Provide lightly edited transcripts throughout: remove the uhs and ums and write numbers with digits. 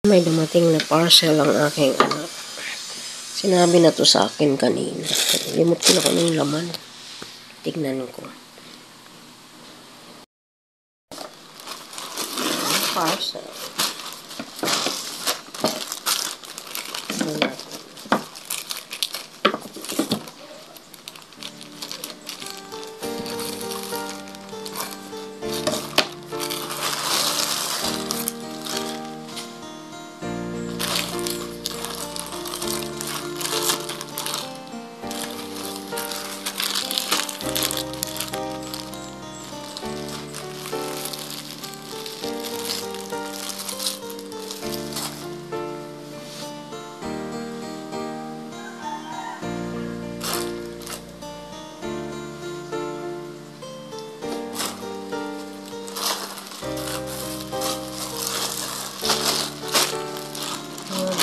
May dumating na parcel ang aking anak. Sinabi na to sa akin kanina. Limot ko na kung anong laman. Tignan ko. Parcel. Wala.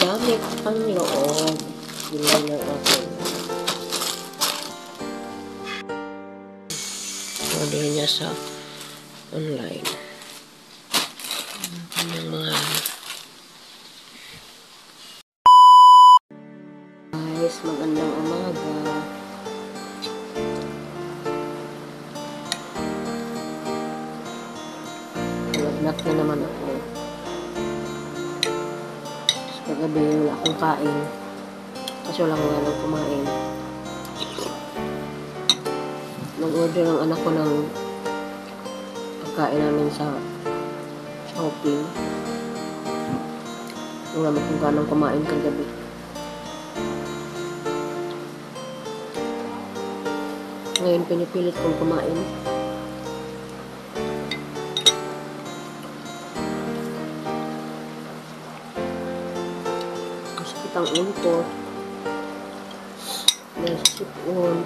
Gamit ang loob. Bilay ng akin. Order niya sa online. Ang mga guys, magandang umaga. Lagnat na naman ako. Kagabi wala akong kain kasi wala akong ganang kumain. Nag-order ang anak ko ng pagkain namin sa Shopee. Wala akong ganang kumain kagabi. Ngayon pinipilit kong kumain. Ang ulo ko nasipon.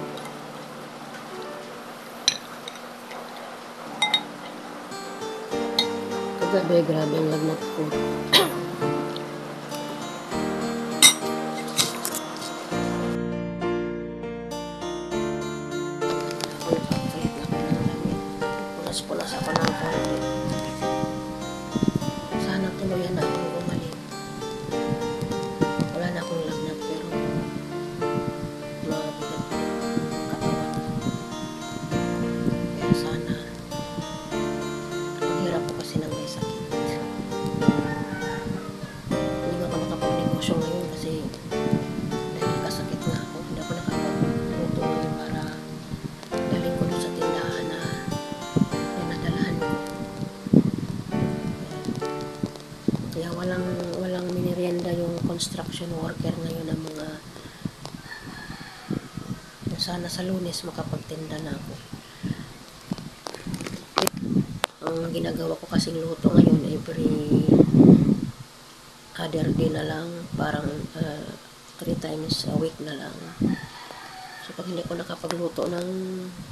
Kagabi grabe ang lagnat ko. Pulas-pulas ako ng konti. Sana tuluyan na akong gumaling. Wala na akong lagnat pero mabigat yung katawan. Kaya sana maghirap ko kasi nang may sakit. Hindi nga ako nakapag-negosyo ngayon kasi dahil kasakit na ako. Hindi ako nakapag-luto ngayon para daling ko sa tindahan na nadalahan ko. Kaya walang minirienda yung construction worker ngayon ng mga sana sa Lunes makapagtinda na ako. Ang ginagawa ko kasing luto ngayon every other day na lang, parang 3 times a week na lang. So pag hindi ko nakapagluto ng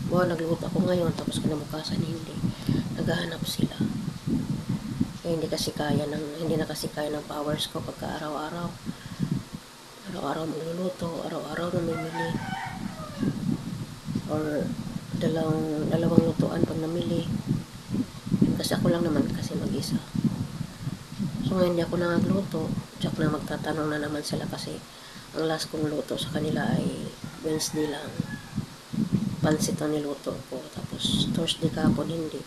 nagluto ako ngayon tapos kinabukasan hindi, naghahanap sila. Kaya hindi na kasi kaya ng powers ko pagka araw-araw magluluto, araw-araw namimili or dalawang lutuan pag namili kasi ako lang naman kasi mag-isa. So ngayon hindi ako nagluto, tsak na magtatanong na naman sila kasi ang last kong luto sa kanila ay Wednesday lang, pansit ang niluto ko, tapos Thursday kahapon hindi.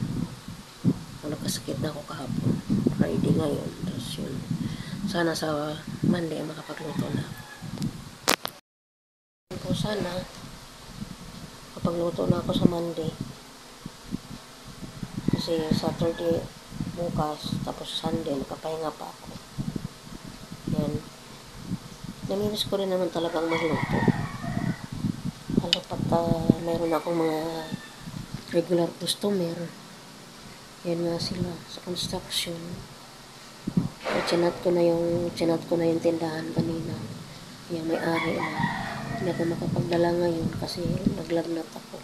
Nagkasakit na ako kahapon, Friday ngayon, tapos yun, sana sa Monday makapagluto na ako. Sana kapagluto na ako sa Monday kasi Saturday bukas, tapos Sunday nakapahinga pa ako. Yan, naminis ko rin naman talagang magluto. Lalo pat meron akong mga regular customer. Yan nga sila sa construction. Chinat ko na yung tindahan kanina. Yung may-ari na. Hindi ako makapagdala ngayon kasi naglagnat ako.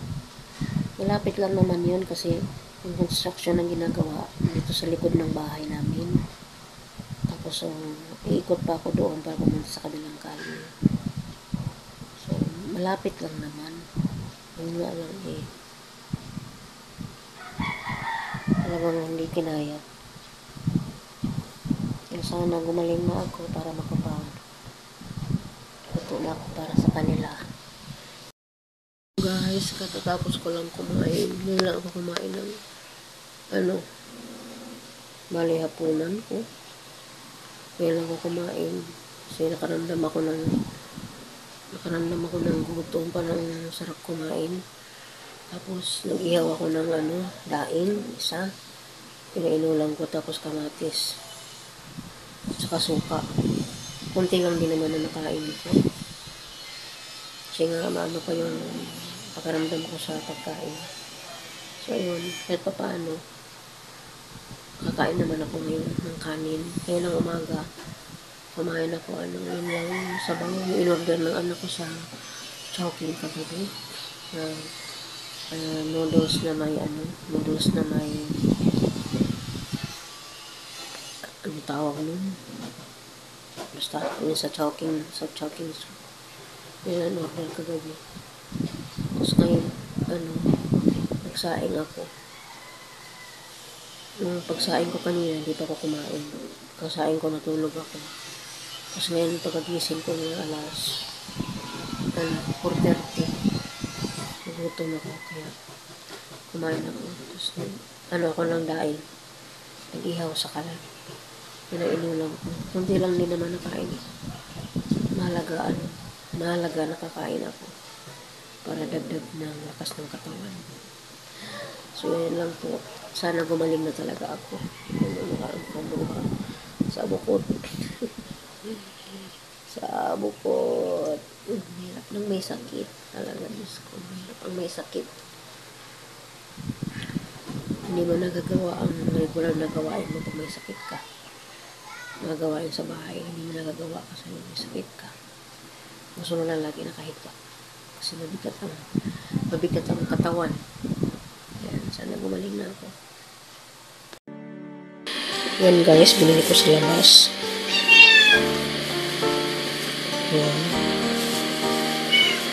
Malapit lang naman yun kasi yung construction ang ginagawa dito sa likod ng bahay namin. Tapos iikot pa ako doon para pumunta sa kabilang kalye. So malapit lang naman. Yun nga lang talagang hindi kinaya. Sana gumaling na ako para luto na ako para sa kanila. Guys, katatapos ko lang kumain. Ngayon lang ako kumain ng bali hapunan ko. Ngayon lang ako kumain. Kasi nakaramdam ako ng gutom, parang sarap kumain. Tapos nag-ihaw ako ng daing, isa. Pinainulang ko, tapos kamatis. Saka suka. Kunti lang din naman na nakain ko. Kasi nga maano pa yung pakaramdam ko sa pagkain. So ayun, kahit pa paano, kakain naman ako ngayon ng kanin. Kaya ng umaga, kumain ako, yun lang sabaw. Yung in-order ng anak ko sa Chowking kagabi. Noodles na may ano tawag nun? Basta, yun sa Chowking. Yun ang order kagabi. Tapos ngayon, nagsaing ako. Nung pagsaing ko kanina, hindi pa ako kumain. Pagsaing ko, natulog ako. Tapos ngayon, pagkagising ko ng alas 4:30. Nagutom ako, kaya kumain ako. Tapos, ako ng daing. Nag-ihaw sa kalan. Pinainulang ko. Kunti lang din naman nakain. Mahalaga nakakain ako. Para dagdag ng lakas ng katawan. So, yun lang po. Sana gumaling na talaga ako. Sa bukod. Sa bukod. Hirap nang may sakit. Talaga, Diyos ko. Hirap ang may sakit. Hindi mo nagagawa ang regular na gawain mo pag may sakit ka. Mga gawain sa bahay, hindi mo nagagawa kasi may sakit ka. Gusto mo lang lagi nakahiga. Kasi mabigat ang katawan. Yan, sana gumaling na ako. Yan guys, binili ko sa labas. Yan.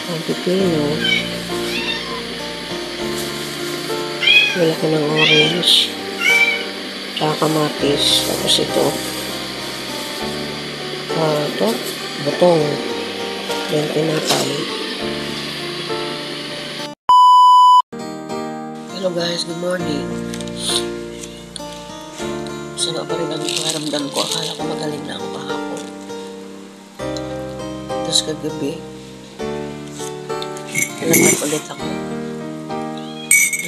Ang pipino. Wala ko ng orange. Tsaka kamatis. Tapos ito. Ito. Butong. Yan, tinapay. Hello guys, good morning. Sama pa rin ang pakaramdam ko. Akala ko magaling na ako kahapon. Tapos kagabi, nalaman ulit ako.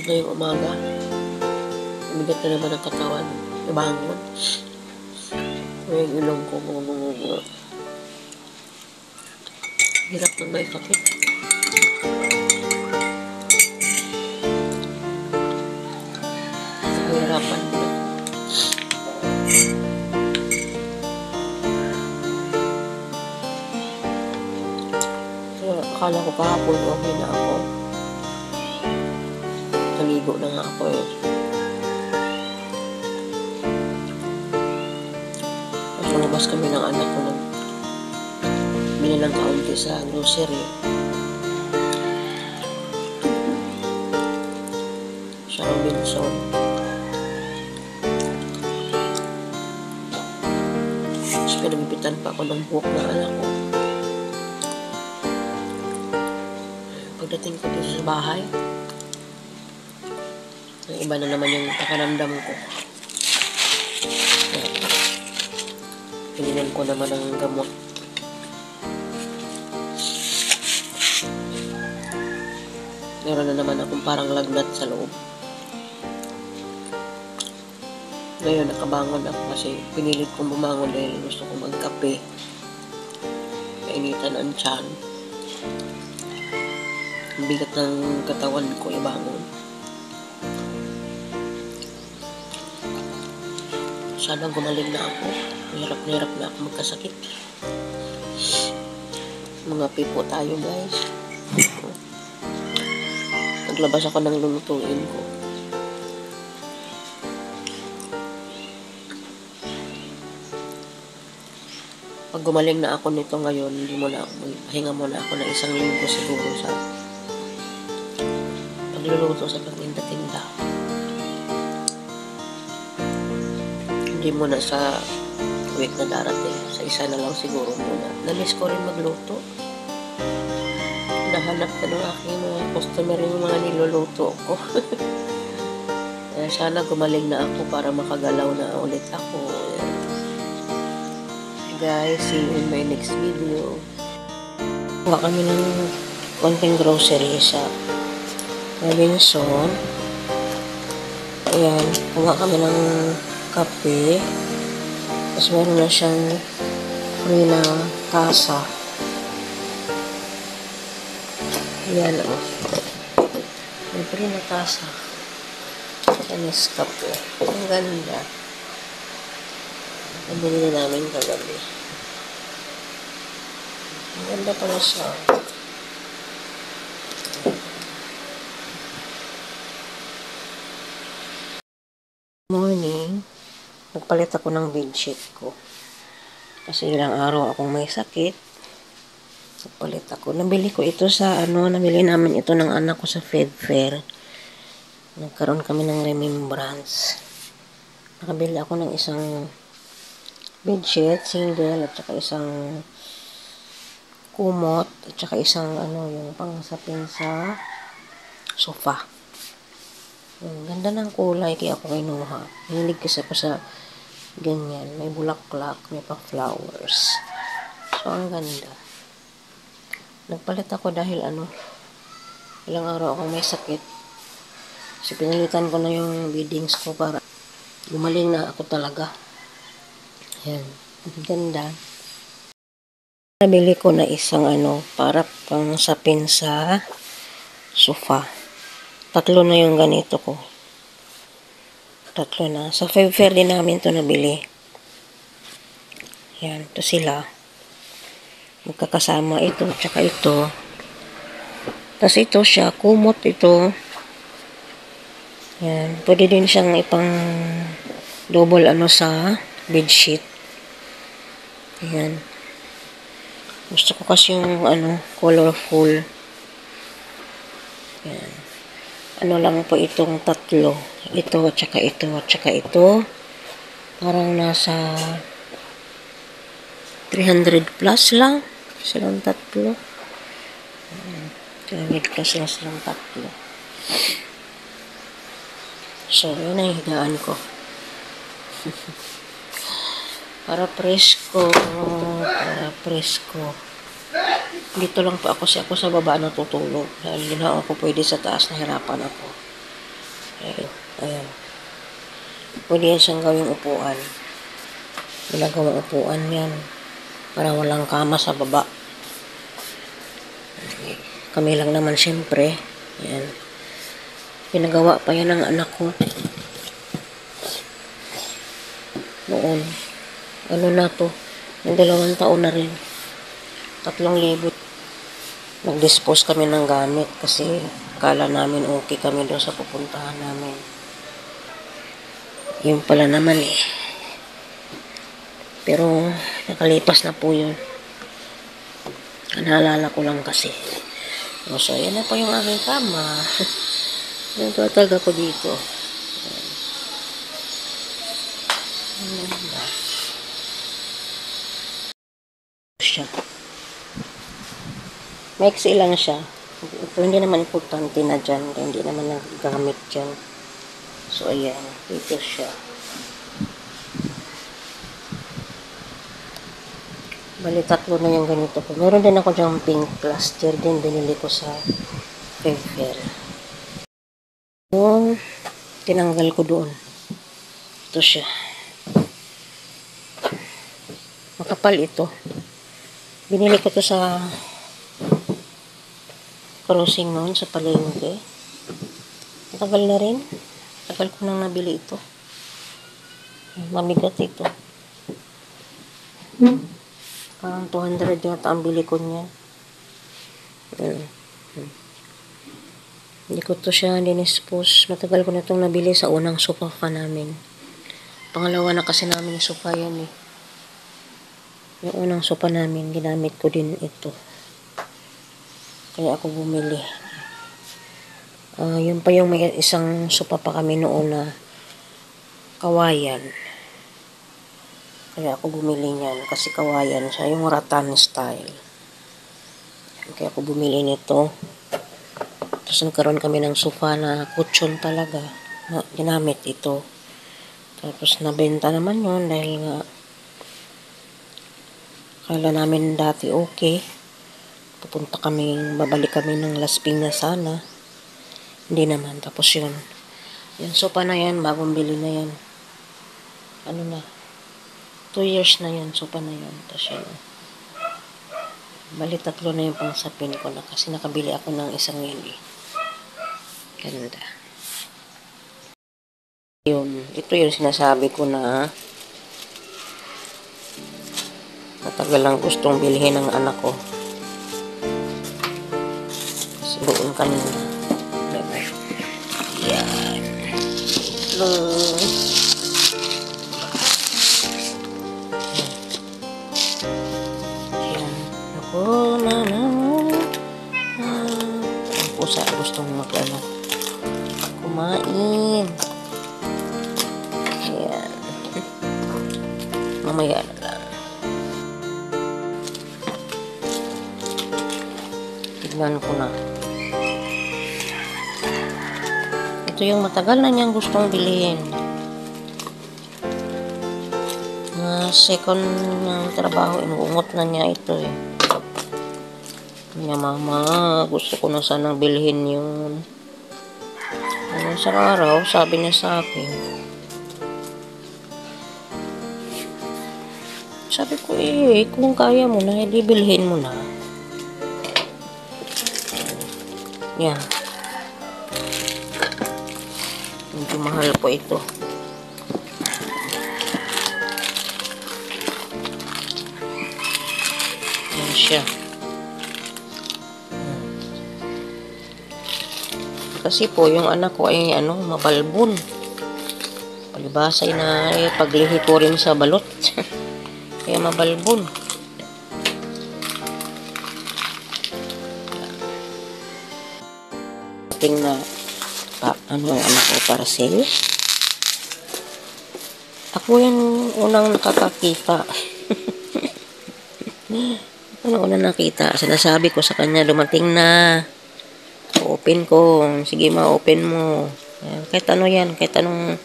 Ito yung umaga. Umigat na naman ang katawan. Nabangon. Yung ilong ko. Hirap na may sakit. Nahihirapan ko. Akala ko kahapon okay na ako. Naligo na nga ako eh. Tapos lumabas kami ng anak ko. Bili ng kaunti sa grocery. Sa Robinson. Tapos pinagipitan pa ako ng buhok na anak ko. Pagdating ko dito sa bahay, ang iba na naman yung pakaramdam ko. Pininan ko naman ang gamot. Meron na naman akong parang lagnat sa loob. Ngayon, nakabangon ako kasi pinilit kong bumangon dahil gusto kong magkape. Kainitan ang tiyan. Ang bigat ng katawan ko ibangon. Sana gumaling na ako. Hirap na ako magkasakit. Mga pipo tayo guys. Naglabas ako ng lulutuin ko. Pag gumaling na ako nito ngayon, pahinga muna ako ng 1 linggo siguro sa pagluluto sa pagtinda-tinda. Hindi muna sa week na darating. Sa isa na lang siguro muna. Na-miss ko rin magluto. Nahanap ka ng aking mga customer yung mga niluluto ko. Sana gumaling na ako para makagalaw na ulit ako. Guys, see you in my next video. Kuha kami ng konting grocery sa Robinson. Ayan, kuha kami ng kape. Tapos meron na siyang free na tasa. Ayan o. May free na tasa. Anis kape. Ang ganda. Nabili na namin kagabi. Ang ganda pala siya. Morning. Nagpalit ako ng bedsheet ko. Kasi ilang araw akong may sakit. Nagpalit ako. Nabili ko ito sa nabili namin ito ng anak ko sa Fed Fair. Nagkaroon kami ng remembrance. Nakabili ako ng isang bedsheet, single, at saka isang kumot, at saka isang yung pangsapin sa sofa. Yung ganda ng kulay, kaya ako kinuha. Hilig kasi ako sa ganyan. May bulaklak, may pa-flowers. So, ang ganda. Nagpalit ako dahil ilang araw akong may sakit. So, pinalitan ko na yung beddings ko para gumaling na ako talaga. Ayan. Ang ganda. Nabili ko na isang para pang sapin sa sofa. 3 na yung ganito ko. 3 na. Sa Feb Fair din namin ito nabili. Ayan. Ito sila. Magkakasama ito. Tsaka ito. Tapos ito siya. Kumot ito. Ayan. Pwede din siyang ipang double sa bedsheet. Ayan. Gusto ko kasi yung colorful. Ayan. Lang po itong 3. Ito at saka ito at saka ito. Parang nasa 300 plus lang. Silang 3. 300 plus lang silang 3. So, yun ang higaan ko. Para presko. Para presko. Dito lang po ako sa baba natutulog. Dahil hindi na ako pwede sa taas, nahirapan ako. Ayan. Pwede yan siyang gawing upuan. Ginagawang upuan yan. Para walang kama sa baba. Kami lang naman siyempre. Ayan. Pinagawa pa yan ng anak ko. Noon. Na to? May 2 taon na rin. 3,000. Nag-dispose kami ng gamit kasi kala namin okay kami doon sa pupuntahan namin. Yun pala naman Pero nakalipas na po yun. Naalala ko lang kasi. So, yan na po yung aking kama. Yan talaga ko dito. Siya. Maiksi lang siya. Pero hindi naman importante na dyan. Hindi naman nagagamit dyan. So, ayan. Dito siya. Bali, 3 na yung ganito ko. Meron din ako dyan pink plaster din. Binili ko sa Feb Fair. Yung tinanggal ko doon. Ito siya. Makapal ito. Binili ko to sa crossing noon sa palengke. Tagal na rin. Tagal ko nang nabili ito. Mamigat ito. Parang 200 yata ang bili ko niya. Hindi ko to siya dinispose. Matagal ko na itong nabili sa unang sofa pa namin. Pangalawa na kasi namin yung sofa yan Yung unang sofa namin, ginamit ko din ito. Kaya ako bumili. Yun pa yung may isang sofa pa kami noon na kawayan. Kaya ako bumili niyan kasi kawayan siya, yung rattan style. Kaya ako bumili nito. Tapos nagkaroon kami ng sofa na kutsyon talaga. Na ginamit ito. Tapos nabenta naman yun dahil nga kala namin dati okay. Babalik kami ng Las Piñas sana. Hindi naman. Tapos yun. Yung sofa na yan, bagong bili na yan. Ano na? 2 years na yan, sofa na yan. Tapos yun. Bali 3 na yung pangsapin ko na kasi nakabili ako ng isang yun eh. Ganda. Yun. Ito yung sinasabi ko na matagal lang gustong bilhin ng anak ko. Kasi doon kanina. Yan. Ako na ang pusa gustong kumain. Ayan. Mamaya na lang. Tignan ko na. Ito yung matagal na niyang gustong bilhin. Second ng trabaho, inuungot na niya ito eh. Niya, mama, gusto ko na sanang bilhin yun. Isang araw, sabi niya sa akin. Sabi ko kung kaya mo na, hindi bilhin mo na. Yan. Medyo mahal po ito. Yan siya. Kasi po, yung anak ko ay mabalbon. Palibasay na paglihi ko rin sa balot. Kaya mabalbon. Tingnan ang anak ko parcel. Ako yung unang nakakakita. Unang nakita. Sinasabi ko sa kanya, dumating na. Open ko. Sige, ma-open mo. Ayan. Kahit ano yan. Kahit anong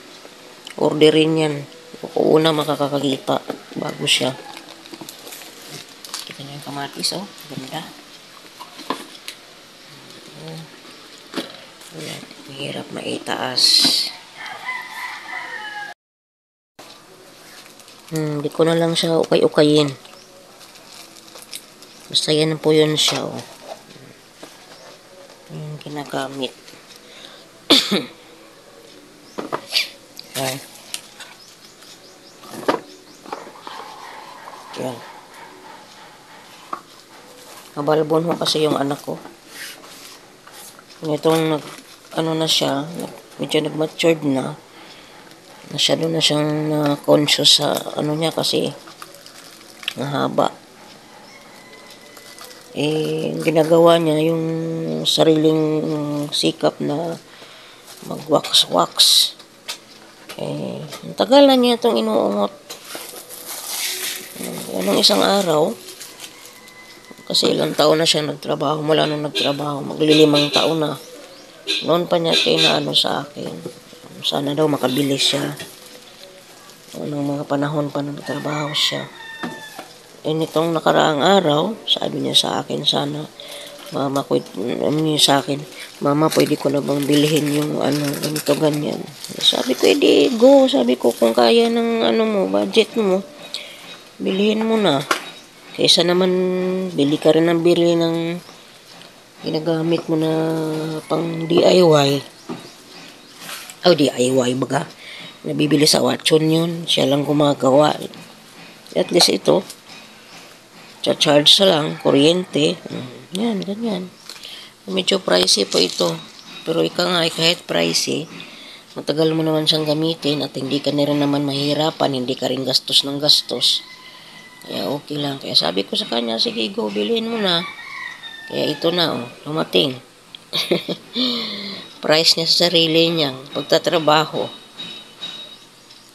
orderin yan. Ako una makakakita. Bago siya. Kita niyo yung kamatis, oh. Ganda. Ayan. Mahirap maitaas. Di ko na lang siya ukay-ukayin. Basta yan po yun siya, oh. Yung ginagamit. Ayan. Yan. Mabalbon ho kasi yung anak ko. Itong na siya, medyo nag-matured na. Masyado na siyang conscious sa niya kasi mahaba. Ginagawa niya yung sariling sikap na mag-wax-wax. Ang tagal na niya itong inuungot. Anong isang araw, kasi ilang taon na siya nagtrabaho, mula nung nagtrabaho, maglilimang taon na. Noon pa niya sa akin. Sana daw makabilis siya. Noong mga panahon pa nagtrabaho siya. Nitong nakaraang araw, sabi niya sa akin, sana, mama, pwede ko na bang bilhin yung ganito, ganyan. Sabi ko, go. Sabi ko, kung kaya ng budget mo, bilhin mo na. Kaysa naman, bili ka rin ng bili ng ginagamit mo na pang DIY. DIY baga. Nabibili sa Watson yun. Siya lang gumagawa. At least ito, charge sa lang, kuryente. Yan, ganyan. Medyo pricey po ito. Pero kahit pricey, matagal mo naman siyang gamitin at hindi ka na rin naman mahirapan, hindi ka rin gastos ng gastos. Kaya okay lang. Kaya sabi ko sa kanya, sige, go, bilhin mo na. Kaya ito na, dumating. Price niya sa sarili niyang pagtatrabaho.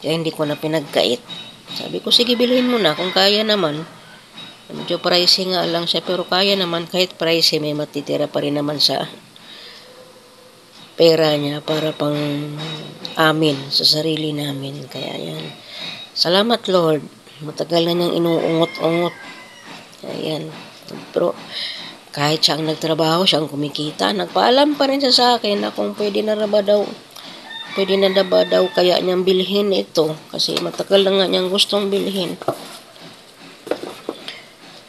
Kaya hindi ko na pinagkait. Sabi ko, sige, bilhin mo na kung kaya naman. Medyo pricey nga lang siya, pero kaya naman. Kahit pricey, may matitira pa rin naman sa pera niya para pang amin, sa sarili namin. Kaya yan. Salamat, Lord. Matagal na niyang inuungot-ungot. Ayan. Pero kahit siyang nagtrabaho, siyang kumikita, nagpaalam pa rin siya sa akin na kung pwede na ba daw, kaya niyang bilhin ito. Kasi matagal na nga niyang gustong bilhin.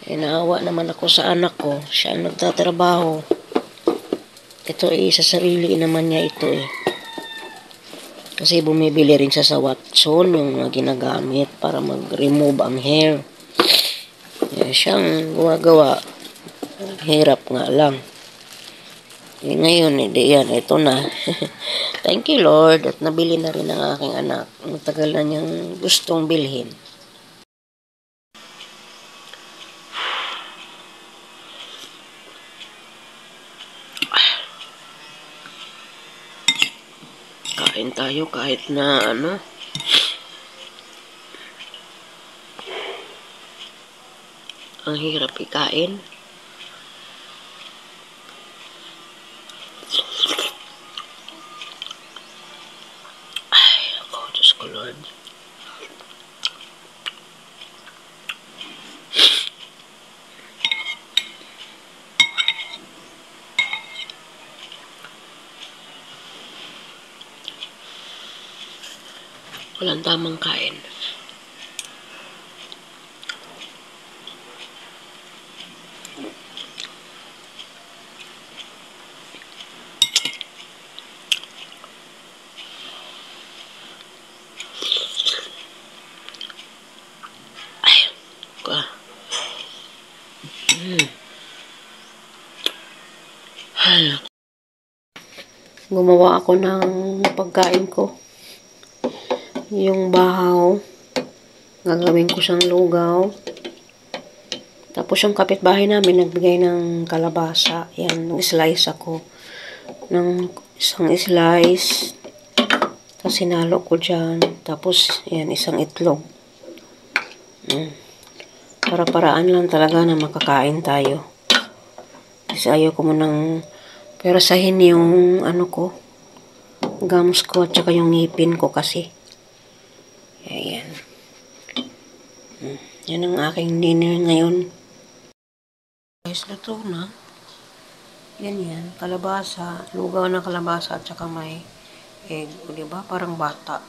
Naawa naman ako sa anak ko. Siya ang nagtatrabaho. Ito sa sarili naman niya ito Kasi bumibili rin siya sa Watson, yung mga ginagamit para mag-remove ang hair. Siyang gumagawa. Hirap nga lang. Ngayon, yan, ito na. Thank you, Lord. At nabili na rin ang aking anak. Matagal na niyang gustong bilhin. Kain tayo kahit na ang hirap ikain. Ay, ako, Diyos ko, Lord. Walang tamang kain. Gumawa ako ng pagkain ko. Yung bahaw. Gagawin ko siyang lugaw. Tapos yung kapitbahay namin nagbigay ng kalabasa. Yan, nag-slice ako. Ng isang slice. Tapos sinalo ko dyan. Tapos, yan, isang itlog. Para-paraan lang talaga na makakain tayo. Kasi ayaw ko munang perasahin yung gums ko at saka yung ngipin ko kasi. Ayan. Yan ang aking dinner ngayon. Guys, luto na. Yan. Kalabasa. Lugaw na kalabasa at saka may egg. O, diba? Parang bata.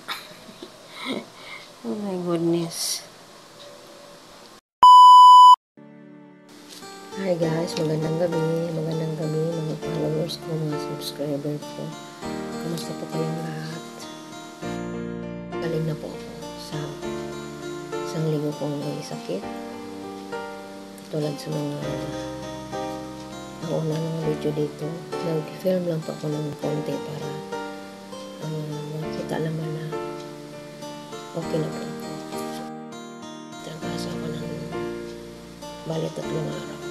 Oh my goodness. Hi guys, magandang gabi mga followers ko, mga subscriber ko. Kamusta po kayong lahat? Galing na po ako sa isang linggo kong may sakit. Katulad sa mga nauna ng video dito, nag-film lang po ako ng konti para makita naman na okay na po ako. Trangkaso ako ng bali 3 araw.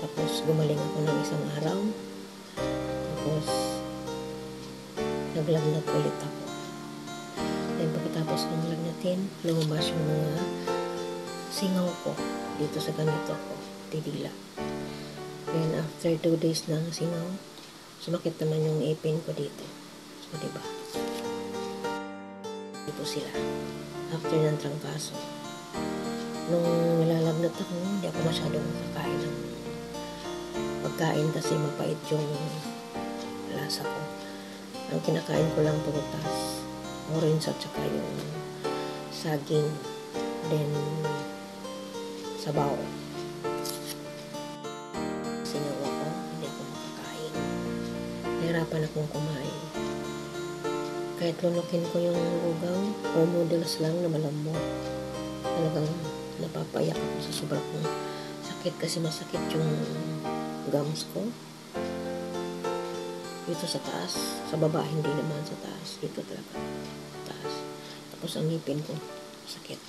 Tapos, gumaling ako ng isang araw. Tapos, naglagnat ulit ako. Then, pagkatapos ng lagnatin, lumabas yung mga singaw ko dito sa ganito ko, tidila. Then, after 2 days ng singaw, sumakit naman yung ipin ko dito. So, diba? Dito sila. After ng trangkaso. Nung nilalagnat ako, hindi ako masyadong nakakain ng pagkain kasi mapait yung lasa ko. Ang kinakain ko lang prutas, orange at saka yung saging, then sabaw. Singaw ako, hindi ako makakain. Nahirapan akong kumain. Kahit lunukin ko yung lugaw, o noodles lang na malambot, talagang napapayak ako sa sobrang sakit kasi masakit yung gums ko. Dito sa taas. Sa baba, hindi naman sa taas. Dito talaga. Taas. Tapos ang ngipin ko, sakit.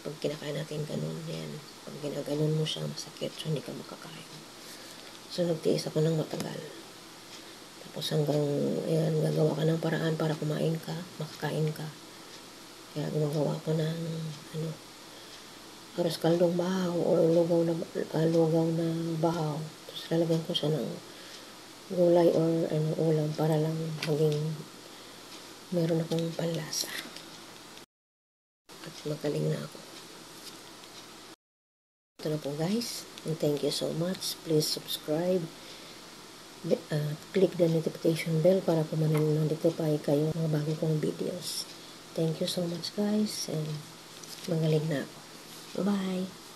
Pag kinakain natin ganun, yan. Pag ginaganon mo siya, masakit. So, hindi ka makakain. So, nagtiis ako ng matagal. Tapos hanggang, ayan, gagawa ka ng paraan para kumain ka, makakain ka. Kaya ginagawa ko ng ano, aros kaldong bahaw or lugaw na bahaw. Tapos lalagyan ko siya ng gulay or ano, ulam para lang maging meron akong panlasa. At magaling na ako. Ito na po guys. And thank you so much. Please subscribe. Click the notification bell para po notify kayo mga bago kong videos. Thank you so much guys. And magaling na ako. Bye-bye.